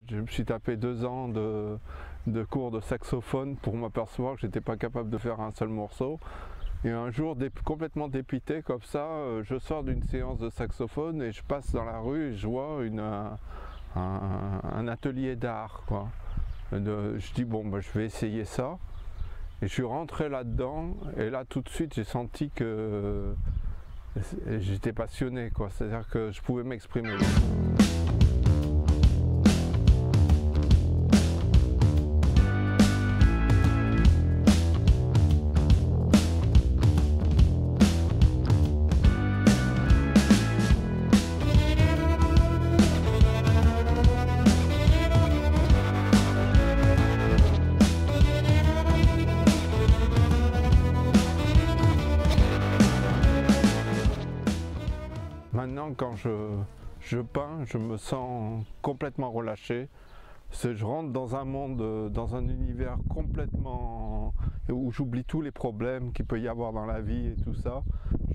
Je me suis tapé 2 ans de cours de saxophone pour m'apercevoir que j'étais pas capable de faire un seul morceau. Et un jour, complètement dépité comme ça, je sors d'une séance de saxophone et je passe dans la rue et je vois un atelier d'art, quoi. Je dis bon, bah, je vais essayer ça. Et je suis rentré là-dedans et là tout de suite j'ai senti que j'étais passionné, quoi. C'est-à-dire que je pouvais m'exprimer. Maintenant, quand je peins, je me sens complètement relâché. Je rentre dans un monde, dans un univers complètement où j'oublie tous les problèmes qu'il peut y avoir dans la vie et tout ça.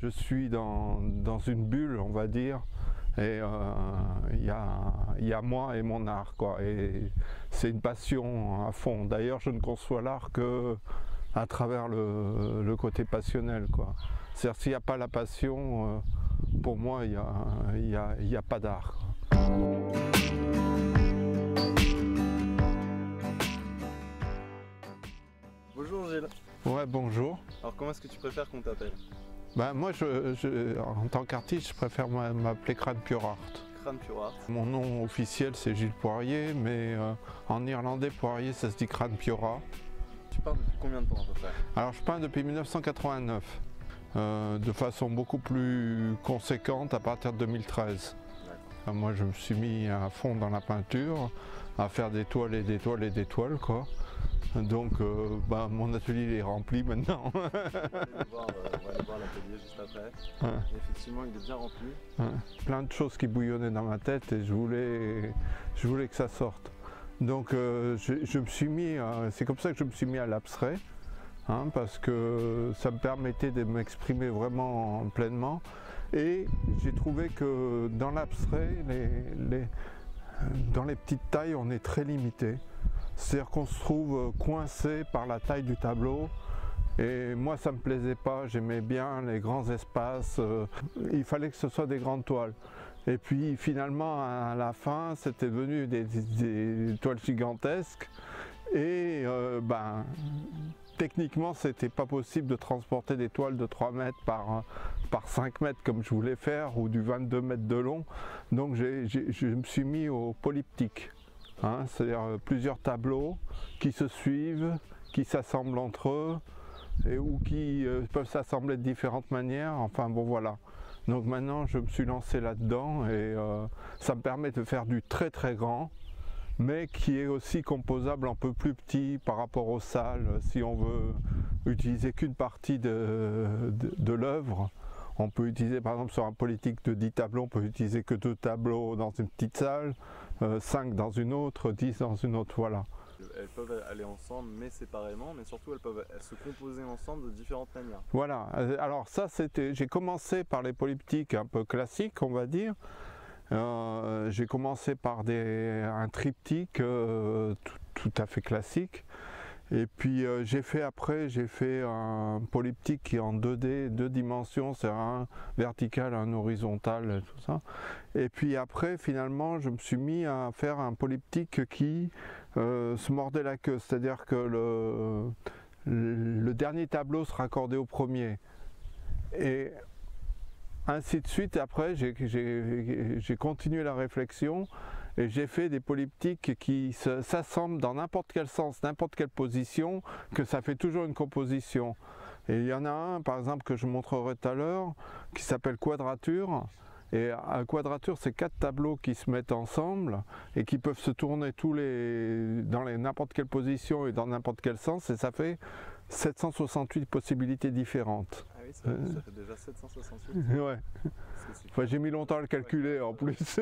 Je suis dans une bulle, on va dire, et il y a moi et mon art, quoi. Et c'est une passion à fond. D'ailleurs, je ne conçois l'art que à travers le côté passionnel, quoi. C'est-à-dire, s'il n'y a pas la passion, pour moi, il y a pas d'art. Bonjour Gilles. Ouais, bonjour. Alors comment est-ce que tu préfères qu'on t'appelle? Ben, moi, en tant qu'artiste, je préfère m'appeler Crâne Pure Art. Crâne Pure Art. Mon nom officiel, c'est Gilles Poirier, mais en irlandais, Poirier, ça se dit Crâne Pure Art. Tu peins depuis combien de temps à peu près? Alors, je peins depuis 1989. De façon beaucoup plus conséquente à partir de 2013. Moi je me suis mis à fond dans la peinture, à faire des toiles et des toiles et des toiles, quoi. Donc mon atelier est rempli maintenant. On va aller voir l'atelier juste après. Ouais. Et effectivement il est bien rempli. Ouais. Plein de choses qui bouillonnaient dans ma tête et je voulais que ça sorte. Donc je me suis mis, c'est comme ça que je me suis mis à l'abstrait. Parce que ça me permettait de m'exprimer vraiment pleinement et j'ai trouvé que dans l'abstrait, dans les petites tailles, on est très limité. C'est-à-dire qu'on se trouve coincé par la taille du tableau et moi ça me plaisait pas, j'aimais bien les grands espaces, il fallait que ce soit des grandes toiles. Et puis finalement à la fin c'était devenu des toiles gigantesques et techniquement, c'était pas possible de transporter des toiles de 3 mètres par 5 mètres comme je voulais faire, ou du 22 mètres de long. Donc je me suis mis au polyptyque, c'est-à-dire plusieurs tableaux qui se suivent, qui s'assemblent entre eux, ou qui peuvent s'assembler de différentes manières. Enfin bon, voilà. Donc maintenant, je me suis lancé là-dedans et ça me permet de faire du très très grand, mais qui est aussi composable un peu plus petit par rapport aux salles. Si on veut utiliser qu'une partie de l'œuvre, on peut utiliser par exemple sur un polyptyque de 10 tableaux, on peut utiliser que 2 tableaux dans une petite salle, 5 dans une autre, 10 dans une autre, voilà. Elles peuvent aller ensemble mais séparément, mais surtout elles peuvent se composer ensemble de différentes manières. Voilà, alors ça j'ai commencé par les polyptyques un peu classiques, on va dire. J'ai commencé par un triptyque tout à fait classique et puis j'ai fait un polyptyque qui est en 2D, 2 dimensions, c'est un vertical, un horizontal, tout ça. Et puis après finalement je me suis mis à faire un polyptyque qui se mordait la queue, c'est-à-dire que le dernier tableau se raccordait au premier. Et ainsi de suite, après j'ai continué la réflexion et j'ai fait des polyptyques qui s'assemblent dans n'importe quel sens, n'importe quelle position, que ça fait toujours une composition. Et il y en a un par exemple que je montrerai tout à l'heure qui s'appelle Quadrature. Et à Quadrature, c'est 4 tableaux qui se mettent ensemble et qui peuvent se tourner dans n'importe quelle position et dans n'importe quel sens, et ça fait 768 possibilités différentes. Ah oui, ça fait déjà 768. Ouais. Enfin, j'ai mis longtemps à le calculer en plus.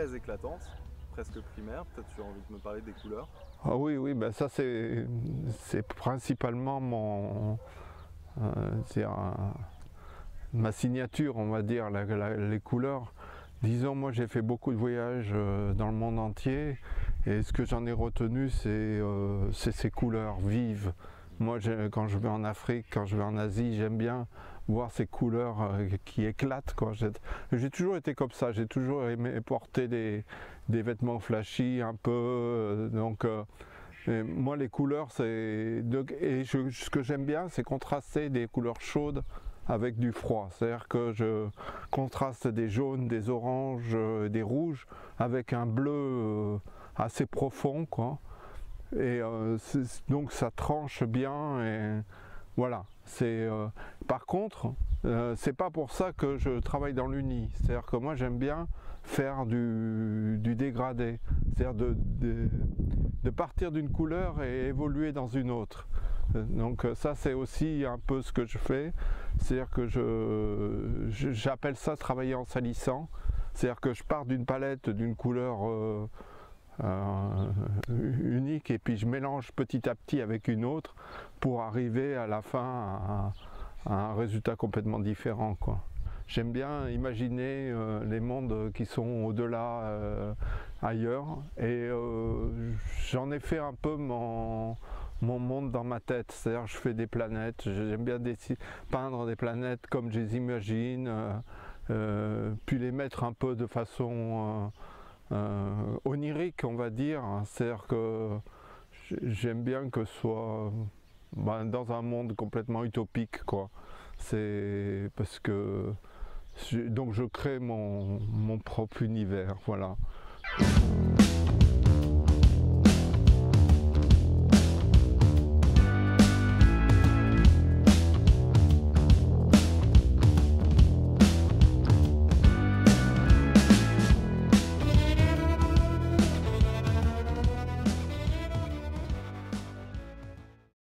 très éclatantes, presque primaires. Peut-être tu as envie de me parler des couleurs. Ah oui, oui, ben ça c'est principalement ma signature, on va dire, les couleurs. Disons, moi j'ai fait beaucoup de voyages dans le monde entier et ce que j'en ai retenu c'est ces couleurs vives. Moi quand je vais en Afrique, quand je vais en Asie, j'aime bien voir ces couleurs qui éclatent, quoi. J'ai toujours été comme ça, j'ai toujours aimé porter des vêtements flashy un peu, et moi les couleurs ce que j'aime bien c'est contraster des couleurs chaudes avec du froid, c'est-à-dire que je contraste des jaunes, des oranges, des rouges avec un bleu assez profond, quoi. Et donc ça tranche bien et voilà. Par contre, c'est pas pour ça que je travaille dans l'uni, c'est-à-dire que moi j'aime bien faire du dégradé, c'est-à-dire de partir d'une couleur et évoluer dans une autre. Donc ça c'est aussi un peu ce que je fais, c'est-à-dire que j'appelle ça travailler en salissant, c'est-à-dire que je pars d'une palette d'une couleur unique et puis je mélange petit à petit avec une autre pour arriver à la fin à un résultat complètement différent, quoi. J'aime bien imaginer les mondes qui sont au-delà, ailleurs, et j'en ai fait un peu mon monde dans ma tête, c'est-à-dire je fais des planètes, j'aime bien peindre des planètes comme je les imagine, puis les mettre un peu de façon onirique, on va dire, c'est-à-dire que j'aime bien que ce soit dans un monde complètement utopique, quoi. C'est parce que donc je crée mon propre univers, voilà.